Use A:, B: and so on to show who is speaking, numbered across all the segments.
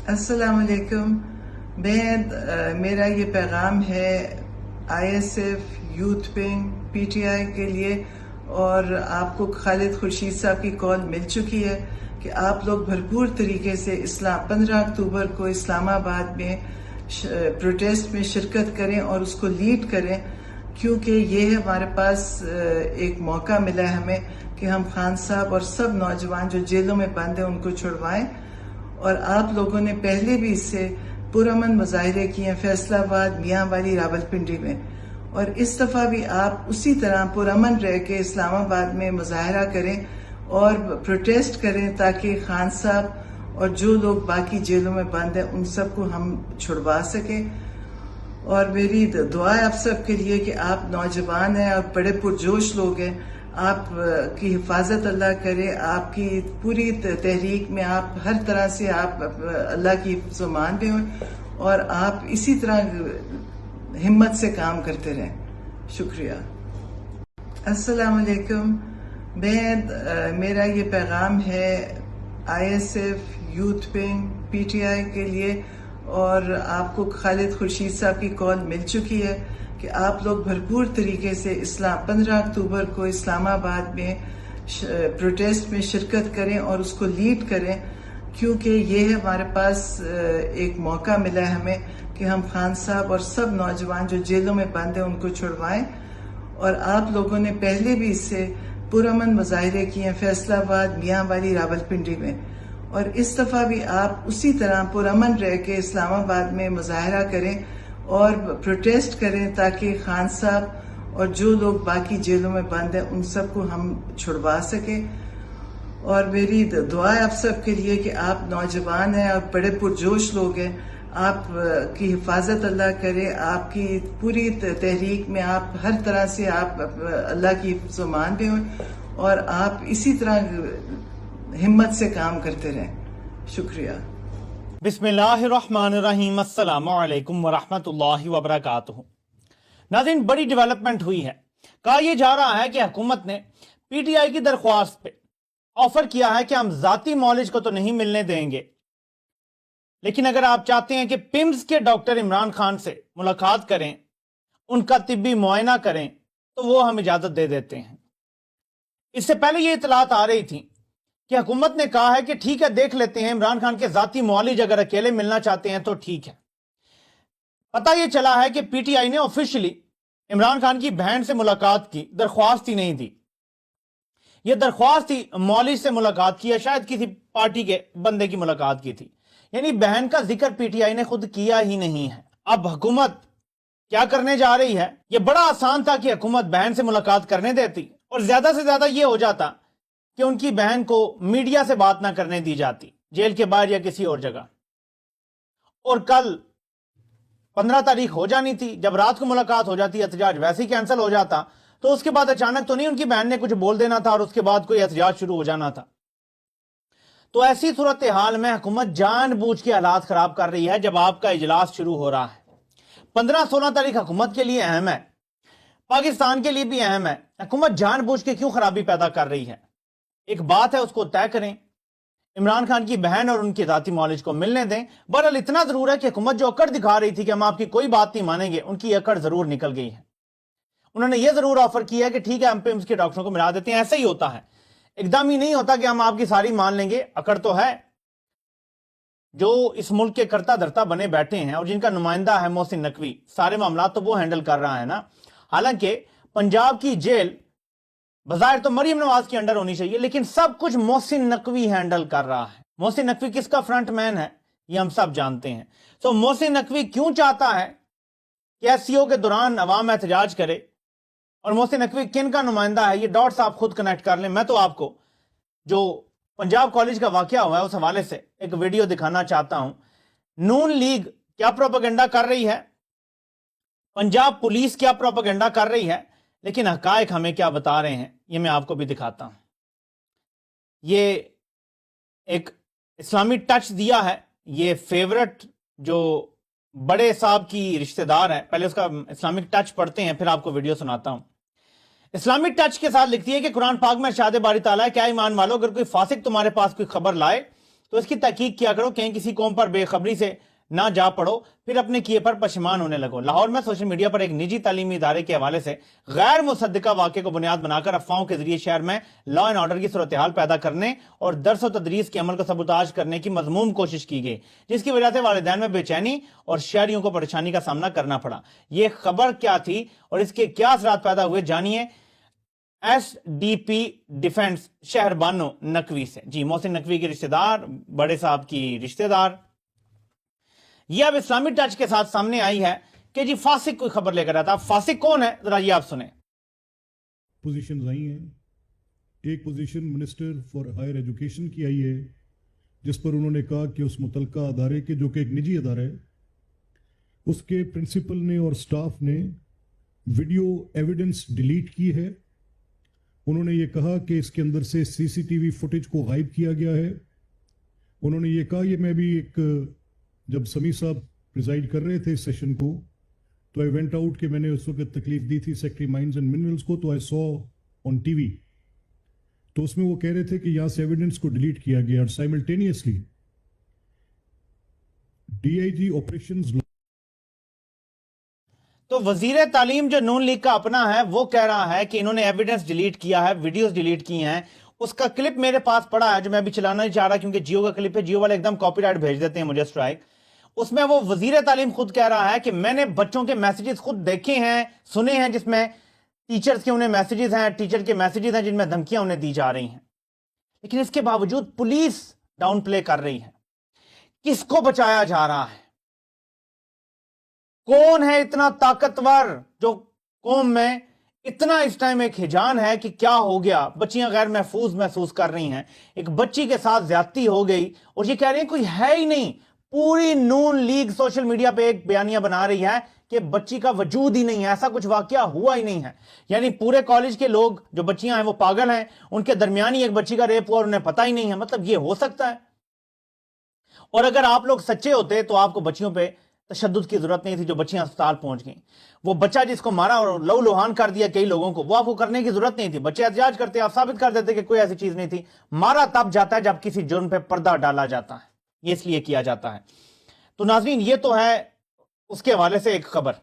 A: السلام علیکم. میرا یہ پیغام ہے ISF یوتھ ونگ PTI کے لیے، اور آپ کو خالد خورشید صاحب کی کال مل چکی ہے کہ آپ لوگ بھرپور طریقے سے 15 اکتوبر کو اسلام آباد میں پروٹیسٹ میں شرکت کریں اور اس کو لیڈ کریں، کیونکہ یہ ہمارے پاس ایک موقع ملا ہے ہمیں کہ ہم خان صاحب اور سب نوجوان جو جیلوں میں بند ہیں ان کو چھڑوائیں. اور آپ لوگوں نے پہلے بھی اس سے پرامن مظاہرے کیے ہیں فیصل آباد، میاں والی، راولپنڈی میں، اور اس دفعہ بھی آپ اسی طرح پرامن رہ کے اسلام آباد میں مظاہرہ کریں اور پروٹیسٹ کریں تاکہ خان صاحب اور جو لوگ باقی جیلوں میں بند ہیں ان سب کو ہم چھڑوا سکیں. اور میری دعا ہے آپ سب کے لیے کہ آپ نوجوان ہیں اور بڑے پرجوش لوگ ہیں، آپ کی حفاظت اللہ کرے، آپ کی پوری تحریک میں آپ ہر طرح سے آپ اللہ کی حفظ و امان میں ہوں، اور آپ اسی طرح ہمت سے کام کرتے رہیں. شکریہ. السلام علیکم. میرا یہ پیغام ہے ISF یوتھ ونگ PTI کے لیے، اور آپ کو خالد خورشید صاحب کی کال مل چکی ہے کہ آپ لوگ بھرپور طریقے سے 15 اکتوبر کو اسلام آباد میں پروٹیسٹ میں شرکت کریں اور اس کو لیڈ کریں، کیونکہ یہ ہمارے پاس ایک موقع ملا ہے ہمیں کہ ہم خان صاحب اور سب نوجوان جو جیلوں میں بند ہیں ان کو چھڑوائیں. اور آپ لوگوں نے پہلے بھی اس سے پرامن مظاہرے کیے ہیں فیصل آباد، میاں والی، راولپنڈی میں، اور اس دفعہ بھی آپ اسی طرح پرامن رہ کے اسلام آباد میں مظاہرہ کریں اور پروٹیسٹ کریں تاکہ خان صاحب اور جو لوگ باقی جیلوں میں بند ہیں ان سب کو ہم چھڑوا سکیں. اور میری دعا ہے آپ سب کے لیے کہ آپ نوجوان ہیں اور بڑے پرجوش لوگ ہیں، آپ کی حفاظت اللہ کرے، آپ کی پوری تحریک میں آپ ہر طرح سے آپ اللہ کی حفظ و امان میں ہوں، اور آپ اسی طرح ہمت سے کام کرتے رہیں. شکریہ.
B: بسم اللہ الرحمن الرحیم. السلام علیکم ورحمۃ اللہ وبرکاتہ. ناظرین، بڑی ڈیولپمنٹ ہوئی ہے. کہا یہ جا رہا ہے کہ حکومت نے PTI کی درخواست پہ آفر کیا ہے کہ ہم ذاتی معالج کو تو نہیں ملنے دیں گے، لیکن اگر آپ چاہتے ہیں کہ PIMS کے ڈاکٹر عمران خان سے ملاقات کریں، ان کا طبی معائنہ کریں، تو وہ ہم اجازت دے دیتے ہیں. اس سے پہلے یہ اطلاعات آ رہی تھیں کہ حکومت نے کہا ہے کہ ٹھیک ہے، دیکھ لیتے ہیں، عمران خان کے ذاتی معالج اگر اکیلے ملنا چاہتے ہیں تو ٹھیک ہے. پتہ یہ چلا ہے کہ PTI نے آفیشلی عمران خان کی بہن سے ملاقات کی، درخواست ہی نہیں دی. یہ درخواست ہی معالج سے ملاقات کی ہے، شاید کسی پارٹی کے بندے کی ملاقات کی تھی، یعنی بہن کا ذکر PTI نے خود کیا ہی نہیں ہے. اب حکومت کیا کرنے جا رہی ہے؟ یہ بڑا آسان تھا کہ حکومت بہن سے ملاقات کرنے دیتی، اور زیادہ سے زیادہ یہ ہو جاتا کہ ان کی بہن کو میڈیا سے بات نہ کرنے دی جاتی، جیل کے باہر یا کسی اور جگہ. اور کل 15 تاریخ ہو جانی تھی، جب رات کو ملاقات ہو جاتی، احتجاج ویسے ہی کینسل ہو جاتا، تو اس کے بعد اچانک تو نہیں ان کی بہن نے کچھ بول دینا تھا اور اس کے بعد کوئی احتجاج شروع ہو جانا تھا. تو ایسی صورتحال میں حکومت جان بوجھ کے حالات خراب کر رہی ہے جب آپ کا اجلاس شروع ہو رہا ہے. 15-16 تاریخ حکومت کے لیے اہم ہے، پاکستان کے لیے بھی اہم ہے. حکومت جان بوجھ کے کیوں خرابی پیدا کر رہی ہے؟ ایک بات ہے، اس کو طے کریں، عمران خان کی بہن اور ان کے ذاتی معالج کو ملنے دیں. بہرحال اتنا ضرور ہے کہ حکومت جو اکڑ دکھا رہی تھی کہ ہم آپ کی کوئی بات نہیں مانیں گے، ان کی اکڑ ضرور نکل گئی ہے. انہوں نے یہ ضرور آفر کیا ہے کہ ٹھیک ہے، ہم PIMS کے ڈاکٹروں کو ملا دیتے ہیں. ایسا ہی ہوتا ہے، ایک دم ہی نہیں ہوتا کہ ہم آپ کی ساری مان لیں گے. اکڑ تو ہے. جو اس ملک کے کرتا دھرتا بنے بیٹھے ہیں اور جن کا نمائندہ ہے محسن نقوی، سارے معاملات تو وہ ہینڈل کر رہا ہے نا. حالانکہ پنجاب کی جیل بظاہر تو مریم نواز کے انڈر ہونی چاہیے، لیکن سب کچھ محسن نقوی ہینڈل کر رہا ہے. محسن نقوی کس کا فرنٹ مین ہے یہ ہم سب جانتے ہیں. تو محسن نقوی کیوں چاہتا ہے کہ SCO کے دوران عوام احتجاج کرے، اور محسن نقوی کن کا نمائندہ ہے؟ یہ ڈاٹس آپ خود کنیکٹ کر لیں. میں تو آپ کو جو پنجاب کالج کا واقعہ ہوا ہے اس حوالے سے ایک ویڈیو دکھانا چاہتا ہوں. نون لیگ کیا پروپیگنڈا کر رہی ہے، پنجاب پولیس کیا پروپیگنڈا کر رہی ہے، لیکن حقائق ہمیں کیا بتا رہے ہیں یہ میں آپ کو بھی دکھاتا ہوں. یہ ایک اسلامی ٹچ دیا ہے، یہ فیورٹ جو بڑے صاحب کی رشتہ دار ہے. پہلے اس کا اسلامک ٹچ پڑھتے ہیں، پھر آپ کو ویڈیو سناتا ہوں. اسلامک ٹچ کے ساتھ لکھتی ہے کہ قرآن پاک میں ارشاد باری تعالیٰ ہے، کیا ایمان والو، اگر کوئی فاسق تمہارے پاس کوئی خبر لائے تو اس کی تحقیق کیا کرو, کہیں کسی قوم پر بے خبری سے نہ جا پڑو, پھر اپنے کیے پر پشیمان ہونے لگو. لاہور میں سوشل میڈیا پر ایک نجی تعلیمی ادارے کے حوالے سے غیر مصدقہ واقعے کو بنیاد بنا کر افواہوں کے ذریعے شہر میں لا اینڈ آرڈر کی صورتحال پیدا کرنے اور درس و تدریس کے عمل کو سبوتاژ کرنے کی مذموم کوشش کی گئی, جس کی وجہ سے والدین میں بے چینی اور شہریوں کو پریشانی کا سامنا کرنا پڑا. یہ خبر کیا تھی اور اس کے کیا اثرات پیدا ہوئے, جانیے ایس ڈی پی ڈیفنس شہر بانو نقوی سے. جی, محسن نقوی کے رشتہ دار, بڑے صاحب کی رشتہ دار. یہ اب اسلامی ٹچ کے ساتھ سامنے آئی ہے کہ جی فاسق کوئی خبر لے کر آتا. فاسق کون ہے, ذرا یہ آپ سنیں.
C: پوزیشنز آئی ہیں. ایک position minister for higher education کی آئی ہے, جس پر انہوں نے کہا کہ اس متعلقہ ادارے کے, جو کہ ایک نجی ادارہ ہے, اس کے پرنسپل نے اور سٹاف نے ویڈیو ایویڈنس ڈیلیٹ کی ہے. انہوں نے یہ کہا کہ اس کے اندر سے سی سی ٹی وی فوٹیج کو غائب کیا گیا ہے. انہوں نے یہ کہا, یہ میں بھی ایک, جب سمیع صاحب پریزائڈ کر رہے تھے اس سیشن کو, تو آئی وینٹ آؤٹ کہ میں نے اس وقت تکلیف دی تھی سیکٹری مائنز اینڈ منرلز کو, تو آئی سو آن ٹی وی, تو اس میں وہ کہہ رہے تھے کہ یہاں سے ایویڈنس کو ڈیلیٹ کیا گیا, اور simultaneously D I G operations.
B: تو وزیر تعلیم جو نون لیگ کا اپنا ہے وہ کہہ رہا ہے کہ انہوں نے ایویڈنس ڈیلیٹ کیا ہے, ویڈیوز ڈیلیٹ کی ہیں. اس کا کلپ میرے پاس پڑا ہے جو میں ابھی چلانا نہیں چاہ رہا کیونکہ جیو کا کلپ ہے, جیو والے ایک دم کاپی رائٹ بھیج دیتے ہیں مجھے سٹرائک. اس میں وہ وزیر تعلیم خود کہہ رہا ہے کہ میں نے بچوں کے میسیجز خود دیکھے ہیں, سنے ہیں, جس میں ٹیچرز کے انہیں میسیجز ہیں, ٹیچر کے میسیجز ہیں جن میں دھمکیاں انہیں دی جا رہی ہیں. لیکن اس کے باوجود پولیس ڈاؤن پلے کر رہی ہے. کس کو بچایا جا رہا ہے؟ کون ہے اتنا طاقتور جو قوم میں اتنا اس ٹائم ایک ہجان ہے کہ کیا ہو گیا, بچیاں غیر محفوظ محسوس کر رہی ہیں, ایک بچی کے ساتھ زیادتی ہو گئی اور یہ کہہ رہی ہیں کوئی ہے ہی نہیں. پوری نون لیگ سوشل میڈیا پہ ایک بیانیہ بنا رہی ہے کہ بچی کا وجود ہی نہیں ہے, ایسا کچھ واقعہ ہوا ہی نہیں ہے. یعنی پورے کالج کے لوگ جو بچیاں ہیں وہ پاگل ہیں, ان کے درمیان ہی ایک بچی کا ریپ ہوا اور انہیں پتہ ہی نہیں ہے. مطلب یہ ہو سکتا ہے؟ اور اگر آپ لوگ سچے ہوتے تو آپ کو بچیوں پہ تشدد کی ضرورت نہیں تھی جو بچیاں اسپتال پہنچ گئیں. وہ بچہ جس کو مارا اور لو لوہان کر دیا کئی لوگوں کو, وہ آپ کو کرنے کی ضرورت نہیں تھی. بچے احتجاج کرتے, آپ ثابت کر دیتے کہ کوئی ایسی چیز نہیں تھی. مارا تب جاتا ہے جب کسی جرم پہ پردہ ڈالا جاتا ہے, یہ اس لیے کیا جاتا ہے. تو ناظرین, یہ تو ہے اس کے حوالے سے ایک خبر.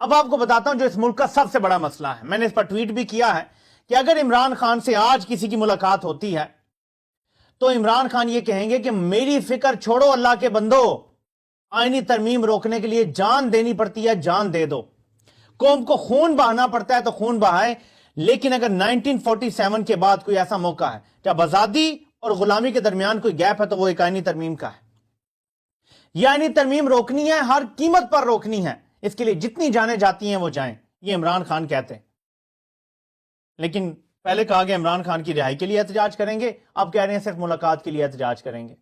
B: اب آپ کو بتاتا ہوں جو اس ملک کا سب سے بڑا مسئلہ ہے. میں نے اس پر ٹویٹ بھی کیا ہے کہ اگر عمران خان سے آج کسی کی ملاقات ہوتی ہے تو عمران خان یہ کہیں گے کہ میری فکر چھوڑو اللہ کے بندو, آئینی ترمیم روکنے کے لیے جان دینی پڑتی ہے, جان دے دو. قوم کو خون بہانا پڑتا ہے تو خون بہائے, لیکن اگر 1947 کے بعد کوئی ایسا موقع ہے جب آزادی اور غلامی کے درمیان کوئی گیپ ہے تو وہ ایک آئینی ترمیم کا ہے. یہ آئینی ترمیم روکنی ہے, ہر قیمت پر روکنی ہے. اس کے لیے جتنی جانیں جاتی ہیں وہ جائیں, یہ عمران خان کہتے ہیں. لیکن پہلے کہا گیا عمران خان کی رہائی کے لیے احتجاج کریں گے, اب کہہ رہے ہیں صرف ملاقات کے لیے احتجاج کریں گے.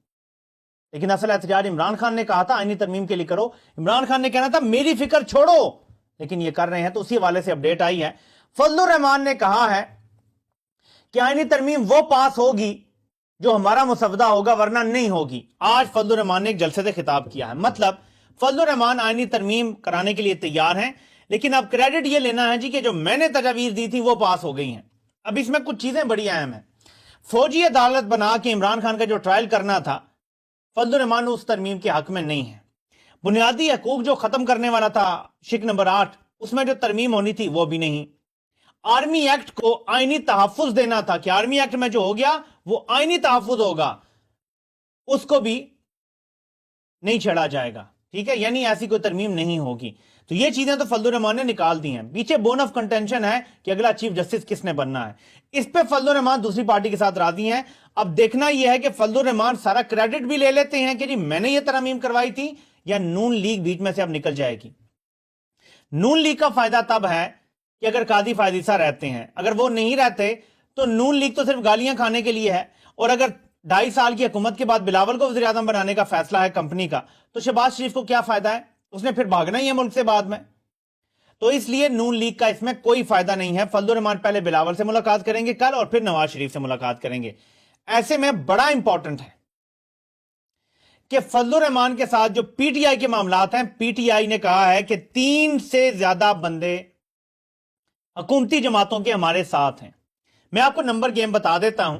B: لیکن اصل احتجاج عمران خان نے کہا تھا آئینی ترمیم کے لیے کرو, عمران خان نے کہنا تھا میری فکر چھوڑو, لیکن یہ کر رہے ہیں. تو اسی حوالے سے اپڈیٹ آئی ہے. فضل الرحمان نے کہا ہے کہ آئینی ترمیم وہ پاس ہوگی جو ہمارا مسودہ ہوگا, ورنہ نہیں ہوگی. آج فضل الرحمان نے ایک جلسے سے خطاب کیا ہے. مطلب فضل الرحمان آئینی ترمیم کرانے کے لیے تیار ہیں, لیکن اب کریڈٹ یہ لینا ہے جی کہ جو میں نے تجاویز دی تھی وہ پاس ہو گئی ہیں. اب اس میں کچھ چیزیں بڑی اہم ہیں. فوجی عدالت بنا کے عمران خان کا جو ٹرائل کرنا تھا, فضل الرحمان اس ترمیم کے حق میں نہیں ہے. بنیادی حقوق جو ختم کرنے والا تھا شک نمبر 8, اس میں جو ترمیم ہونی تھی وہ بھی نہیں. آرمی ایکٹ کو آئینی تحفظ دینا تھا کہ آرمی ایکٹ میں جو ہو گیا وہ آئینی تحفظ ہوگا, اس کو بھی نہیں چھڑا جائے گا. ٹھیک ہے, یعنی ایسی کوئی ترمیم نہیں ہوگی. تو یہ چیزیں تو فضل الرحمان نے نکال دی ہیں. پیچھے بون آف کنٹینشن ہے کہ اگلا چیف جسٹس کس نے بننا ہے. اس پہ فضل الرحمان دوسری پارٹی کے ساتھ راضی ہیں. اب دیکھنا یہ ہے کہ فضل الرحمان سارا کریڈٹ بھی لے لیتے ہیں کہ جی میں نے یہ ترمیم کروائی تھی, یا نون لیگ بیچ میں سے اب نکل جائے گی. نون لیگ کا فائدہ تب ہے کہ اگر قاضی فائدیسہ رہتے ہیں, اگر وہ نہیں رہتے تو نون لیگ تو صرف گالیاں کھانے کے لیے ہے. اور اگر 2.5 سال کی حکومت کے بعد بلاول کو وزیر اعظم بنانے کا فیصلہ ہے کمپنی کا, تو شہباز شریف کو کیا فائدہ ہے؟ اس نے پھر بھاگنا ہی ہے ملک سے بعد میں. تو اس لیے نون لیگ کا اس میں کوئی فائدہ نہیں ہے. فضل الرحمان پہلے بلاول سے ملاقات کریں گے کل, اور پھر نواز شریف سے ملاقات کریں گے. ایسے میں بڑا امپورٹنٹ ہے کہ فضل الرحمان کے ساتھ جو پی ٹی آئی کے معاملات ہیں, پی ٹی آئی نے کہا ہے کہ 3 سے زیادہ بندے حکومتی جماعتوں کے ہمارے ساتھ ہیں. میں آپ کو نمبر گیم بتا دیتا ہوں.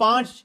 B: 5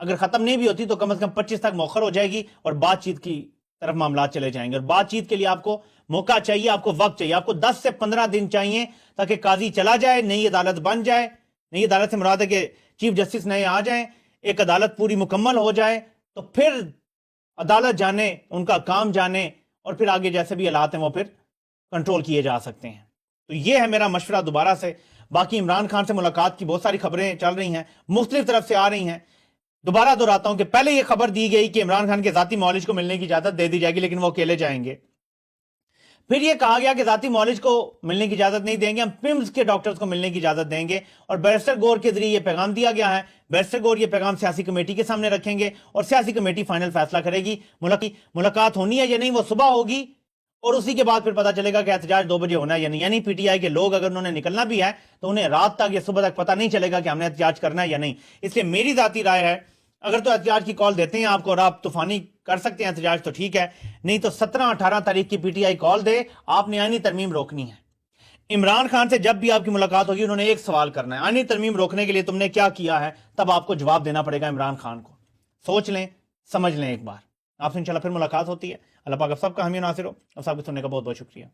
B: اگر ختم نہیں بھی ہوتی تو کم از کم 25 تک مؤخر ہو جائے گی اور بات چیت کی طرف معاملات چلے جائیں گے. اور بات چیت کے لیے آپ کو موقع چاہیے, آپ کو وقت چاہیے, آپ کو 10 سے 15 دن چاہیے تاکہ قاضی چلا جائے, نئی عدالت بن جائے. نئی عدالت سے مراد ہے کہ چیف جسٹس نئے آ جائیں, ایک عدالت پوری مکمل ہو جائے, تو پھر عدالت جانے, ان کا کام جانے, اور پھر آگے جیسے بھی حالات ہیں وہ پھر کنٹرول کیے جا سکتے ہیں. تو یہ ہے میرا مشورہ دوبارہ سے. باقی عمران خان سے ملاقات کی بہت ساری خبریں چل رہی ہیں, مختلف طرف سے آ رہی ہیں. دوبارہ دہراتا ہوں کہ پہلے یہ خبر دی گئی کہ عمران خان کے ذاتی معالج کو ملنے کی اجازت دے دی جائے گی لیکن وہ اکیلے جائیں گے. پھر یہ کہا گیا کہ ذاتی معالج کو ملنے کی اجازت نہیں دیں گے, ہم پمز کے ڈاکٹرز کو ملنے کی اجازت دیں گے. اور بیرسٹر گور کے ذریعے یہ پیغام دیا گیا ہے. بیرسٹر گور یہ پیغام سیاسی کمیٹی کے سامنے رکھیں گے اور سیاسی کمیٹی فائنل فیصلہ کرے گی ملاقات ہونی ہے یا نہیں. وہ صبح ہوگی اور اسی کے بعد پھر پتہ چلے گا کہ احتجاج 2 بجے ہونا ہے یا نہیں. یعنی پی ٹی آئی کے لوگ اگر انہوں نے نکلنا بھی ہے تو انہیں رات تک یا صبح تک پتہ نہیں چلے گا کہ ہم نے احتجاج کرنا ہے یا نہیں. اس لیے میری ذاتی رائے ہے اگر تو احتجاج کی کال دیتے ہیں آپ کو اور آپ طوفانی کر سکتے ہیں احتجاج تو ٹھیک ہے, نہیں تو 17-18 تاریخ کی پی ٹی آئی کال دے, آپ نے آئینی ترمیم روکنی ہے. عمران خان سے جب بھی آپ کی ملاقات ہوگی انہوں نے ایک سوال کرنا ہے, آئینی ترمیم روکنے کے لیے تم نے کیا کیا ہے, تب آپ کو جواب دینا پڑے گا عمران خان کو. سوچ لیں, سمجھ لیں ایک بار. آپ سے انشاءاللہ پھر ملاقات ہوتی ہے. اللہ پاک آپ سب کا حامی و ناصر ہو. آپ سب کو سننے کا بہت بہت شکریہ.